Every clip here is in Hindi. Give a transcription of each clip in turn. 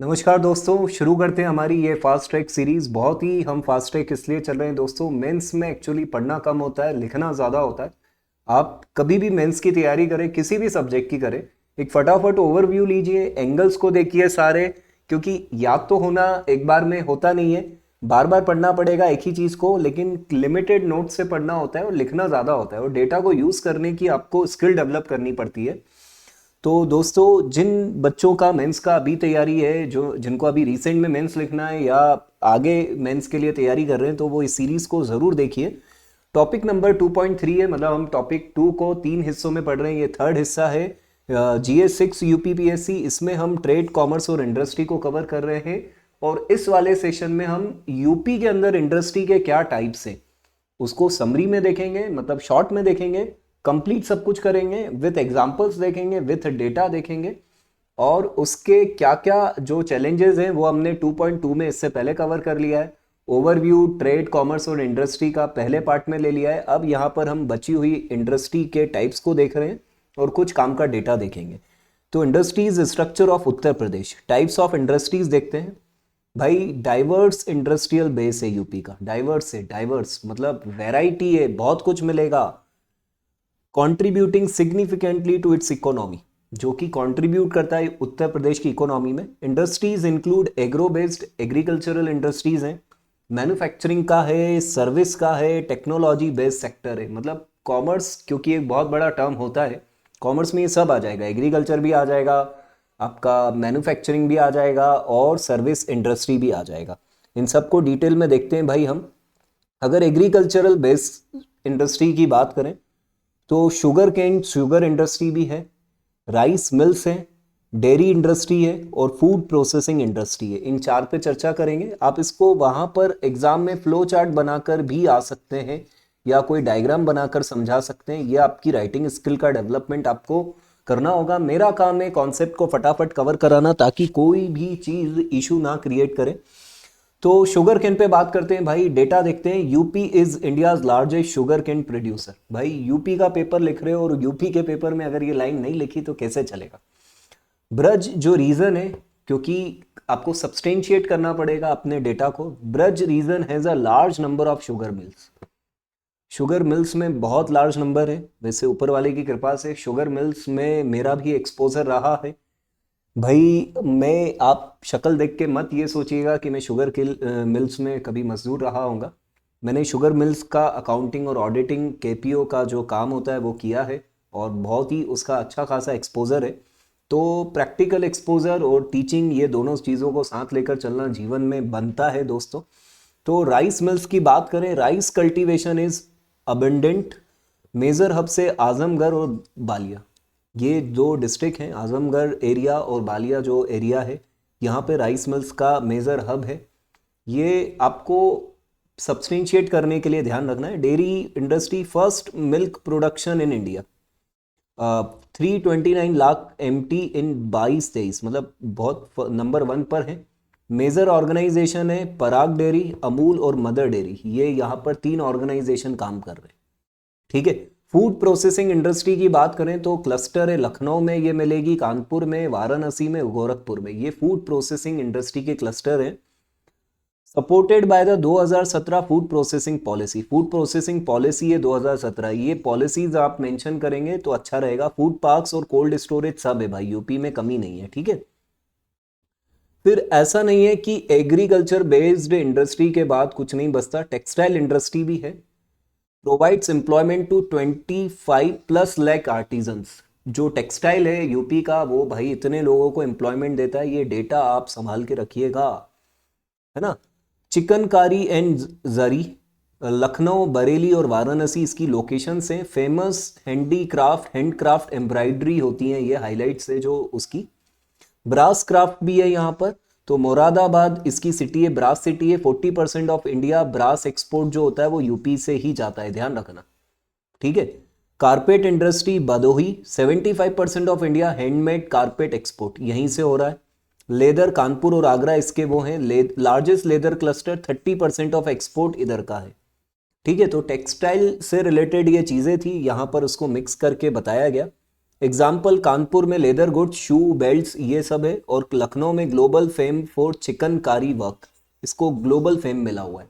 नमस्कार दोस्तों, शुरू करते हैं हमारी ये फास्ट ट्रैक सीरीज। बहुत ही हम फास्ट ट्रैक इसलिए चल रहे हैं दोस्तों, मेंस में एक्चुअली पढ़ना कम होता है, लिखना ज़्यादा होता है। आप कभी भी मेंस की तैयारी करें, किसी भी सब्जेक्ट की करें, एक फटाफट ओवरव्यू लीजिए, एंगल्स को देखिए सारे, क्योंकि याद तो होना एक बार में होता नहीं है, बार बार पढ़ना पड़ेगा एक ही चीज़ को, लेकिन लिमिटेड नोट से पढ़ना होता है और लिखना ज़्यादा होता है और डेटा को यूज़ करने की आपको स्किल डेवलप करनी पड़ती है। तो दोस्तों, जिन बच्चों का मेंस का अभी तैयारी है, जो जिनको अभी रिसेंट में मेंस लिखना है या आगे मेंस के लिए तैयारी कर रहे हैं, तो वो इस सीरीज को ज़रूर देखिए। टॉपिक नंबर 2.3 है, मतलब हम टॉपिक 2 को 3 हिस्सों में पढ़ रहे हैं। ये थर्ड हिस्सा है GS6 UPPSC। इसमें हम ट्रेड, कॉमर्स और इंडस्ट्री को कवर कर रहे हैं और इस वाले सेशन में हम यूपी के अंदर इंडस्ट्री के क्या टाइप्स हैं उसको समरी में देखेंगे, मतलब शॉर्ट में देखेंगे, कंप्लीट सब कुछ करेंगे, विथ एग्जांपल्स देखेंगे, विथ डेटा देखेंगे और उसके क्या क्या जो चैलेंजेस हैं वो हमने 2.2 में इससे पहले कवर कर लिया है। ओवरव्यू ट्रेड, कॉमर्स और इंडस्ट्री का पहले पार्ट में ले लिया है। अब यहाँ पर हम बची हुई इंडस्ट्री के टाइप्स को देख रहे हैं और कुछ काम का डेटा देखेंगे। तो industries structure of Uttar Pradesh, types of industries देखते हैं। भाई डाइवर्स इंडस्ट्रियल बेस है यूपी का, डाइवर्स है, डाइवर्स मतलब वैरायटी है, बहुत कुछ मिलेगा। Contributing significantly to its economy, जो कि कंट्रीब्यूट करता है उत्तर प्रदेश की इकोनॉमी में। Industries include agro based, agricultural industries हैं, मैन्युफैक्चरिंग का है, सर्विस का है, टेक्नोलॉजी बेस्ड सेक्टर है। मतलब कॉमर्स क्योंकि एक बहुत बड़ा टर्म होता है, कॉमर्स में ये सब आ जाएगा, एग्रीकल्चर भी आ जाएगा, आपका मैन्युफैक्चरिंग भी आ जाएगा और सर्विस इंडस्ट्री भी आ जाएगा। इन सबको डिटेल में देखते हैं भाई हम। अगर एग्रीकल्चरल बेस्ड इंडस्ट्री की बात करें तो शुगर केन, शुगर इंडस्ट्री भी है, राइस मिल्स है, डेयरी इंडस्ट्री है और फूड प्रोसेसिंग इंडस्ट्री है। इन चार पे चर्चा करेंगे। आप इसको वहां पर एग्जाम में फ्लो चार्ट बनाकर भी आ सकते हैं या कोई डायग्राम बनाकर समझा सकते हैं। ये आपकी राइटिंग स्किल का डेवलपमेंट आपको करना होगा। मेरा काम है कॉन्सेप्ट को फटाफट कवर कराना ताकि कोई भी चीज इशू ना क्रिएट करे। तो शुगर केन पे बात करते हैं भाई, डेटा देखते हैं। UP is India's largest sugar cane producer. भाई यूपी का पेपर लिख रहे हो और यूपी के पेपर में अगर ये लाइन नहीं लिखी तो कैसे चलेगा। ब्रज जो रीजन है, क्योंकि आपको सब्सटेंशिएट करना पड़ेगा अपने डेटा को, Braj region has a large number of sugar mills. Sugar mills में बहुत लार्ज नंबर है, वैसे ऊपर वाले की कृपा से शुगर मिल्स में मेरा भी एक्सपोजर रहा है। भाई मैं, आप शक्ल देख के मत ये सोचिएगा कि मैं शुगर किल मिल्स में कभी मजदूर रहा हूँगा। मैंने शुगर मिल्स का अकाउंटिंग और ऑडिटिंग, केपीओ का जो काम होता है वो किया है और बहुत ही उसका अच्छा खासा एक्सपोजर है। तो प्रैक्टिकल एक्सपोजर और टीचिंग, ये दोनों चीज़ों को साथ लेकर चलना जीवन में बनता है दोस्तों। तो राइस मिल्स की बात करें, rice cultivation is abundant. Major hub से आजमगढ़ और बालिया, ये दो डिस्ट्रिक्ट हैं, आजमगढ़ एरिया और बालिया जो एरिया है, यहाँ पे राइस मिल्स का मेजर हब है। ये आपको सब्सटेंशिएट करने के लिए ध्यान रखना है। Dairy industry, first milk production in India, 329 lakh MT इन 22-23, मतलब बहुत नंबर 1 पर है। मेजर ऑर्गेनाइजेशन है पराग डेयरी, अमूल और मदर डेयरी, ये यहाँ पर 3 ऑर्गेनाइजेशन काम कर रहे हैं। ठीक है। फूड प्रोसेसिंग इंडस्ट्री की बात करें तो क्लस्टर है, लखनऊ में ये मिलेगी, कानपुर में, वाराणसी में, गोरखपुर में, ये फूड प्रोसेसिंग इंडस्ट्री के क्लस्टर हैं। Supported by the 2017 food processing policy, food processing policy है 2017, ये पॉलिसीज आप मेंशन करेंगे तो अच्छा रहेगा। फूड पार्क्स और कोल्ड स्टोरेज सब है भाई, यूपी में कमी नहीं है। ठीक है। फिर ऐसा नहीं है कि एग्रीकल्चर बेस्ड इंडस्ट्री के बाद कुछ नहीं बचता, टेक्सटाइल इंडस्ट्री भी है। Provides employment to 25+ lakh artisans. जो टेक्सटाइल है यूपी का, वो भाई इतने लोगों को एम्प्लॉयमेंट देता है, ये डेटा आप संभाल के रखिएगा, है ना। चिकनकारी एंड जरी, लखनऊ, बरेली और वाराणसी इसकी लोकेशन से। फेमस हैंडीक्राफ्ट, हैंडक्राफ्ट एम्ब्रॉयडरी होती हैं, ये हाईलाइट्स है जो उसकी। ब्रास क्राफ्ट भी है यहाँ पर। तो मुरादाबाद इसकी सिटी है, ब्रास सिटी है। 40% ऑफ इंडिया ब्रास एक्सपोर्ट जो होता है वो यूपी से ही जाता है, ध्यान रखना। ठीक है। Carpet industry Bhadohi, 75% of India handmade carpet export यहीं से हो रहा है। लेदर, कानपुर और आगरा इसके वो हैं largest leather cluster, 30% of export इधर का है। ठीक है। तो टेक्सटाइल से रिलेटेड ये चीजें थी, यहाँ पर उसको मिक्स करके बताया गया। एग्जाम्पल कानपुर में लेदर गुड्स, शू, बेल्ट्स, ये सब है। और लखनऊ में global fame for chikankari work, इसको ग्लोबल फेम मिला हुआ है।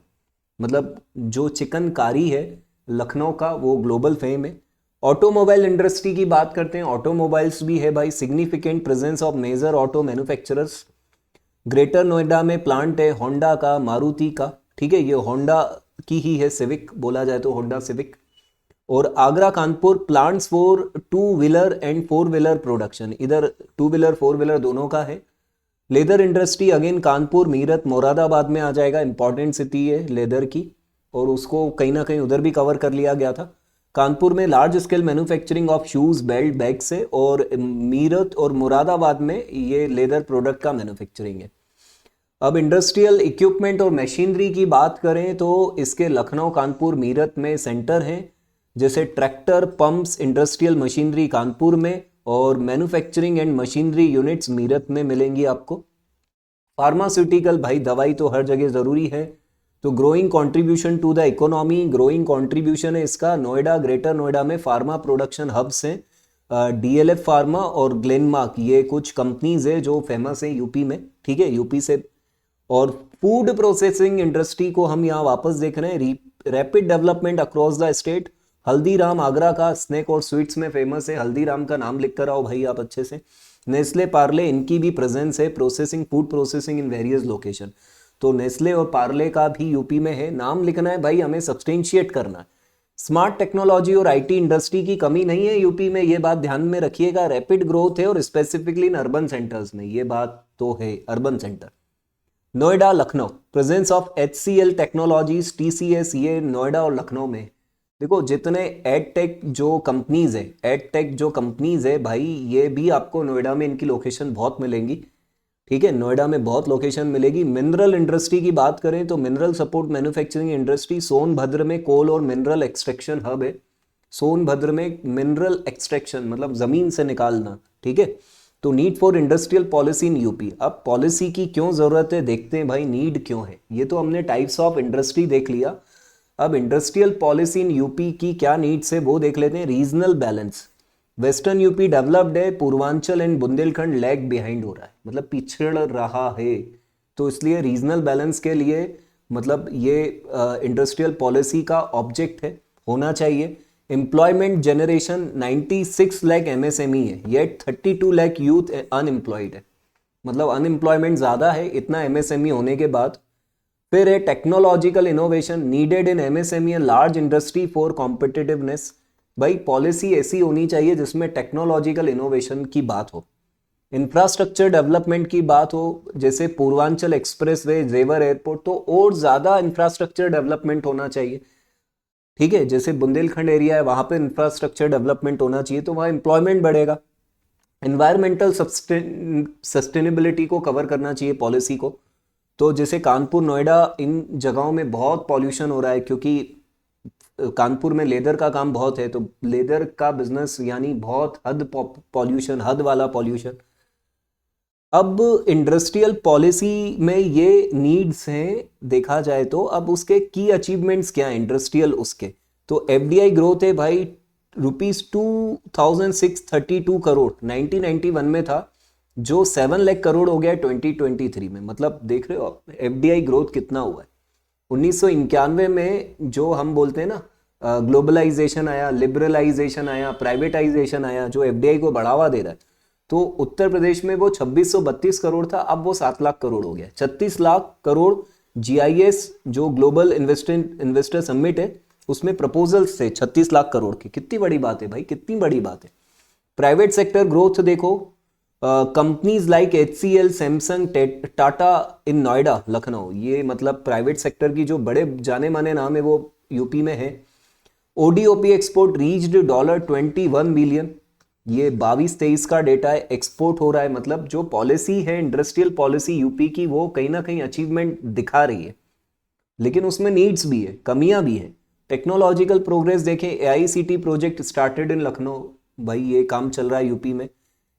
मतलब जो चिकनकारी है लखनऊ का, वो ग्लोबल फेम है। ऑटोमोबाइल इंडस्ट्री की बात करते हैं, ऑटोमोबाइल्स भी है भाई, significant presence of major auto manufacturers. Greater Noida में प्लांट है होंडा का, मारुति का, ठीक है, ये होंडा की ही है, सिविक बोला जाए तो होंडा सिविक। और Agra Kanpur plants for two wheeler and four wheeler production, इधर टू व्हीलर फोर व्हीलर दोनों का है। Leather industry again Kanpur, Meerut, Moradabad में आ जाएगा, इंपॉर्टेंट सिटी है लेदर की, और उसको कहीं ना कहीं उधर भी कवर कर लिया गया था। कानपुर में large scale manufacturing of shoes, belt, bag से, और मीरठ और मुरादाबाद में ये लेदर प्रोडक्ट का मैन्युफैक्चरिंग है। अब इंडस्ट्रियल इक्विपमेंट और मशीनरी की बात करें तो इसके लखनऊ, कानपुर, मीरठ में सेंटर हैं, जैसे tractor, pumps, industrial machinery Kanpur में, और manufacturing and machinery units Meerut में मिलेंगी आपको। फार्मास्यूटिकल, भाई दवाई तो हर जगह ज़रूरी है, तो growing contribution to the economy, growing contribution है इसका। नोएडा, ग्रेटर नोएडा में फार्मा प्रोडक्शन हब्स हैं, डीएलएफ फार्मा और ग्लेनमार्क, ये कुछ कंपनीज है जो फेमस है यूपी में, ठीक है, यूपी से। और फूड प्रोसेसिंग इंडस्ट्री को हम यहाँ वापस देख रहे हैं, rapid development across the state. Haldiram Agra का स्नैक और स्वीट्स में फेमस है, हल्दीराम का नाम लिख कर आओ भाई आप अच्छे से। नेस्ले, पार्ले, इनकी भी प्रेजेंस है, processing, food processing in various location. तो नेस्ले और पार्ले का भी यूपी में है, नाम लिखना है भाई, हमें सब्सटेंशिएट करना है। स्मार्ट टेक्नोलॉजी और आईटी इंडस्ट्री की कमी नहीं है यूपी में, ये बात ध्यान में रखिएगा। रैपिड ग्रोथ है, और स्पेसिफिकली इन अर्बन सेंटर्स में, ये बात तो है, urban centre. Noida, Lucknow, presence of HCL technologies, TCS, ये नोएडा और लखनऊ में। देखो जितने एड टेक जो कंपनीज है, एड टेक जो कंपनीज है भाई, ये भी आपको नोएडा में इनकी लोकेशन बहुत मिलेंगी, ठीक है, नोएडा में बहुत लोकेशन मिलेगी। मिनरल इंडस्ट्री की बात करें तो mineral support manufacturing industry, Sonbhadra में कोल और मिनरल एक्सट्रैक्शन हब है। सोनभद्र में मिनरल एक्सट्रैक्शन मतलब जमीन से निकालना, ठीक है। तो need for industrial policy in UP, अब पॉलिसी की क्यों जरूरत है देखते हैं भाई, नीड क्यों है। ये तो हमने टाइप्स ऑफ इंडस्ट्री देख लिया, अब इंडस्ट्रियल पॉलिसी इन यूपी की क्या नीड्स है वो देख लेते हैं। Regional balance, western UP developed है, Purvanchal and Bundelkhand lag behind हो रहा है, मतलब पिछड़ रहा है, तो इसलिए रीजनल बैलेंस के लिए मतलब ये इंडस्ट्रियल पॉलिसी का ऑब्जेक्ट है, होना चाहिए। एम्प्लॉयमेंट जनरेशन 96 लाख MSME है, येट 32 लाख यूथ अनएम्प्लॉयड है, मतलब अनएम्प्लॉयमेंट ज़्यादा है इतना MSME होने के बाद। फिर है technological innovation needed in MSME and large industry for competitiveness, भाई पॉलिसी ऐसी होनी चाहिए जिसमें टेक्नोलॉजिकल इनोवेशन की बात हो। इंफ्रास्ट्रक्चर डेवलपमेंट की बात हो, जैसे पूर्वांचल एक्सप्रेसवे, जेवर एयरपोर्ट, तो और ज़्यादा इंफ्रास्ट्रक्चर डेवलपमेंट होना चाहिए, ठीक है। जैसे बुंदेलखंड एरिया है, वहां पे इंफ्रास्ट्रक्चर डेवलपमेंट होना चाहिए, तो वहाँ एम्प्लॉयमेंट बढ़ेगा। एनवायरमेंटल सस्टेनेबिलिटी को कवर करना चाहिए पॉलिसी को, तो जैसे कानपुर, नोएडा, इन जगहों में बहुत पॉल्यूशन हो रहा है, क्योंकि कानपुर में लेदर का काम बहुत है, तो लेदर का बिजनेस यानी बहुत हद पॉल्यूशन, हद वाला पॉल्यूशन। अब इंडस्ट्रियल पॉलिसी में ये नीड्स हैं देखा जाए तो, अब उसके की अचीवमेंट्स क्या है इंडस्ट्रियल उसके, तो FDI ग्रोथ है भाई ₹2632 करोड़ 1991 में था, जो 7 लाख करोड़ हो गया 2023 में, मतलब देख रहे हो आप FDI ग्रोथ कितना हुआ है। 1991 में जो हम बोलते हैं ना ग्लोबलाइजेशन आया, लिबरलाइजेशन आया, प्राइवेटाइजेशन आया, जो FDI को बढ़ावा दे रहा है, तो उत्तर प्रदेश में वो 2632 करोड़ था, अब वो 7 लाख करोड़ हो गया। 36 लाख करोड़ GIS जो ग्लोबल इन्वेस्टर समिट है उसमें प्रपोजल्स थे 36 लाख करोड़ के, कितनी बड़ी बात है भाई, कितनी बड़ी बात है। प्राइवेट सेक्टर ग्रोथ देखो, companies like HCL, Samsung, Tata in Noida, Lucknow, ये मतलब प्राइवेट सेक्टर की जो बड़े जाने माने नाम है वो यूपी में है। ODOP एक्सपोर्ट रीच्ड $21 बिलियन, ये 22-23 का डेटा है, एक्सपोर्ट हो रहा है, मतलब जो पॉलिसी है इंडस्ट्रियल पॉलिसी यूपी की वो कहीं ना कहीं अचीवमेंट दिखा रही है, लेकिन उसमें नीड्स भी है, कमियां भी हैं। टेक्नोलॉजिकल प्रोग्रेस देखें, AICT project started in Lucknow, भाई ये काम चल रहा है यूपी में।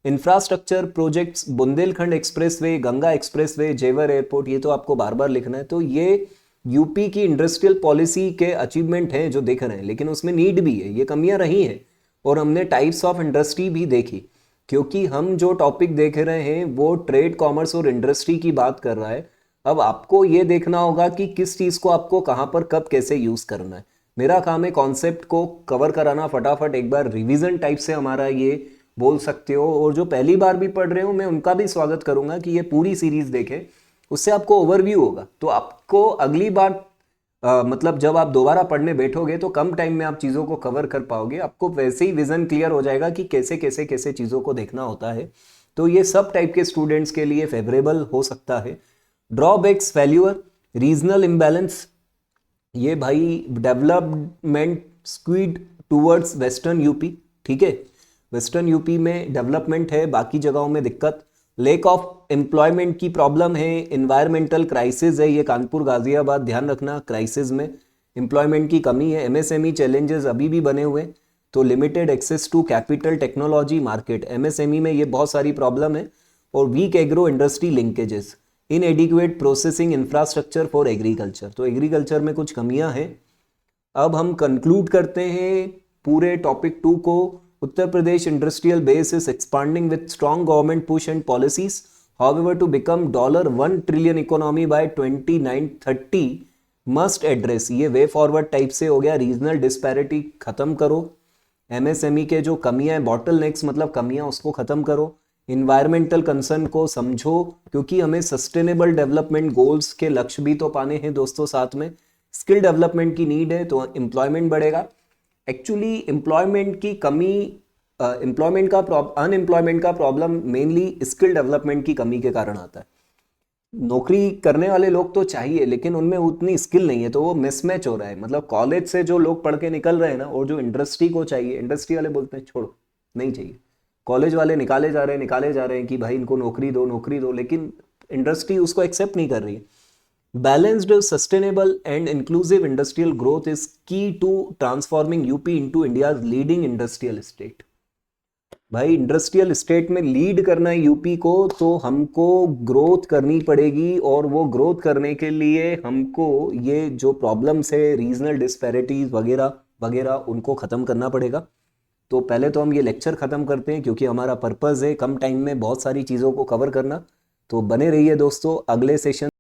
Infrastructure projects, Bundelkhand expressway, Ganga expressway, जेवर एयरपोर्ट, ये तो आपको बार बार लिखना है, तो ये यूपी की इंडस्ट्रियल पॉलिसी के अचीवमेंट हैं जो देख रहे हैं, लेकिन उसमें नीड भी है, ये कमियां रही हैं। और हमने टाइप्स ऑफ इंडस्ट्री भी देखी, क्योंकि हम जो टॉपिक देख रहे हैं वो ट्रेड, कॉमर्स और इंडस्ट्री की बात कर रहा है। अब आपको ये देखना होगा कि किस चीज़ को आपको कहाँ पर कब कैसे यूज़ करना है। मेरा काम है कॉन्सेप्ट को कवर कराना फटाफट, एक बार रिवीजन टाइप से हमारा ये बोल सकते हो। और जो पहली बार भी पढ़ रहे हो मैं उनका भी स्वागत करूंगा कि ये पूरी सीरीज देखें, उससे आपको ओवरव्यू होगा। तो आपको अगली बार मतलब जब आप दोबारा पढ़ने बैठोगे तो कम टाइम में आप चीज़ों को कवर कर पाओगे, आपको वैसे ही विजन क्लियर हो जाएगा कि कैसे कैसे कैसे चीज़ों को देखना होता है। तो ये सब टाइप के स्टूडेंट्स के लिए फेवरेबल हो सकता है। ड्रॉबैक्स, फेल्यूअर, रीजनल इम्बैलेंस, ये भाई development squid towards western UP, ठीक है, वेस्टर्न यूपी में डेवलपमेंट है, बाकी जगहों में दिक्कत। लेक ऑफ एम्प्लॉयमेंट की प्रॉब्लम है, इन्वायरमेंटल क्राइसिस है, ये कानपुर गाजियाबाद ध्यान रखना, क्राइसिस में एम्प्लॉयमेंट की कमी है। एमएसएमई चैलेंजेस अभी भी बने हुए, तो limited access to capital, technology, market, MSME में ये बहुत सारी प्रॉब्लम है। और weak agro industry linkages, inadequate processing infrastructure for agriculture, तो एग्रीकल्चर में कुछ कमियां हैं। अब हम कंक्लूड करते हैं पूरे टॉपिक 2 को। Uttar Pradesh industrial base is expanding with strong government push and policies, however to become $1 trillion economy by 2930 must address, ये वे फॉरवर्ड टाइप से हो गया। रीजनल डिस्पैरिटी खत्म करो, एमएसएमई के जो कमियां हैं, बॉटल नेक्स मतलब कमियां, उसको खत्म करो। इन्वायरमेंटल कंसर्न को समझो, क्योंकि हमें सस्टेनेबल डेवलपमेंट गोल्स के लक्ष्य भी तो पाने हैं दोस्तों साथ में। स्किल डेवलपमेंट की नीड है तो एम्प्लॉयमेंट बढ़ेगा। एक्चुअली एम्प्लॉयमेंट की कमी, अनएम्प्लॉयमेंट का प्रॉब्लम मेनली स्किल डेवलपमेंट की कमी के कारण आता है। नौकरी करने वाले लोग तो चाहिए, लेकिन उनमें उतनी स्किल नहीं है, तो वो मिसमैच हो रहा है। मतलब कॉलेज से जो लोग पढ़ के निकल रहे हैं ना, और जो इंडस्ट्री को चाहिए, इंडस्ट्री वाले बोलते हैं छोड़ो नहीं चाहिए, कॉलेज वाले निकाले जा रहे हैं कि भाई इनको नौकरी दो, लेकिन इंडस्ट्री उसको एक्सेप्ट नहीं कर रही है। Balanced, sustainable and inclusive industrial growth is key to transforming UP into India's leading industrial state. भाई इंडस्ट्रियल स्टेट में लीड करना है यूपी को, तो हमको ग्रोथ करनी पड़ेगी। और वो ग्रोथ करने के लिए हमको ये जो प्रॉब्लम्स है, रीजनल डिस्पैरिटीज वगैरह वगैरह, उनको ख़त्म करना पड़ेगा। तो पहले तो हम ये लेक्चर ख़त्म करते हैं, क्योंकि हमारा पर्पज़ है कम टाइम में बहुत सारी चीज़ों को कवर करना। तो बने रहिए दोस्तों, अगले सेशन